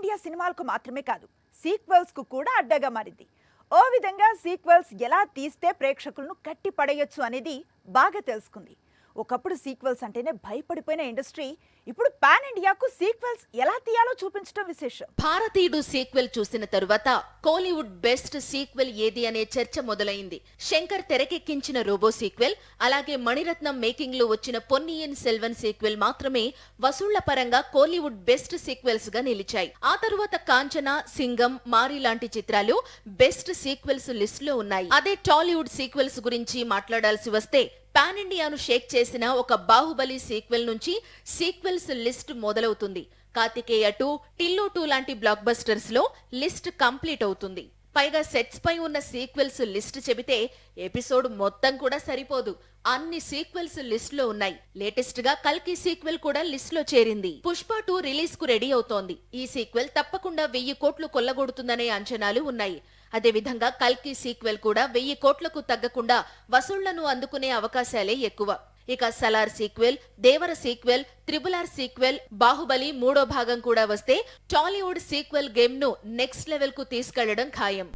India సినిమాలకు మాత్రమే కాదు, సీక్వెల్స్ కు కూడా అడ్డగా మారింది. ఓ విధంగా సీక్వెల్స్ ఎలా తీస్తే ప్రేక్షకులను కట్టి పడేయొచ్చు అనేది బాగా తెలుసుకుంది. ఒకప్పుడు సీక్వెల్స్ అంటేనే భయపడిపోయిన ఇండస్ట్రీ ఇప్పుడు పాన్ ఇండియాకు సీక్వెల్స్ ఎలా తీయాలో చూపించడం విశేషం. భారతీయుడు సీక్వెల్ చూసిన తరువాత కోలీవుడ్ బెస్ట్ సీక్వెల్ ఏది అనే చర్చ మొదలైంది. శంకర్ తెరకెక్కించిన రోబో సీక్వెల్, అలాగే మణిరత్నం మేకింగ్ లో వచ్చిన పొన్నియిన్ సెల్వన్ సీక్వెల్ మాత్రమే వసూళ్ల పరంగా కోలీవుడ్ బెస్ట్ సీక్వెల్స్ గా నిలిచాయి. ఆ తరువాత కాంచన, సింగం, మారి లాంటి చిత్రాలు బెస్ట్ సీక్వెల్స్ లిస్ట్ లో ఉన్నాయి. అదే టాలీవుడ్ సీక్వెల్స్ గురించి మాట్లాడాల్సి వస్తే పాన్ ఇండియాను షేక్ చేసిన ఒక బాహుబలి సీక్వెల్ నుంచి సీక్వెల్స్ లిస్ట్ మొదలవుతుంది. కార్తికేయ 2, టిల్లు 2 లాంటి బ్లాక్ బస్టర్స్ లో లిస్ట్ కంప్లీట్ అవుతుంది. పైగా సెట్స్ పై ఉన్న సీక్వెల్స్ లిస్ట్ చెబితే ఎపిసోడ్ మొత్తం కూడా సరిపోదు. అన్ని సీక్వెల్స్ లిస్ట్ లో ఉన్నాయి. లేటెస్ట్ గా కల్కి సీక్వెల్ కూడా లిస్ట్ లో చేరింది. పుష్ప 2 రిలీజ్ కు రెడీ అవుతోంది. ఈ సీక్వెల్ తప్పకుండా 1000 కోట్లు కొల్లగొడుతుందనే అంచనాలు ఉన్నాయి. అదేవిధంగా కల్కి సీక్వెల్ కూడా 1000 కోట్లకు తగ్గకుండా వసూళ్లను అందుకునే అవకాశాలే ఎక్కువ. ఇక Salaar sequel, Devara sequel, triple R sequel, Baahubali 3వ భాగం కూడా వస్తే టాలీవుడ్ సీక్వెల్ గేమ్ ను నెక్స్ట్ లెవెల్ కు తీసుకెళ్లడం ఖాయం.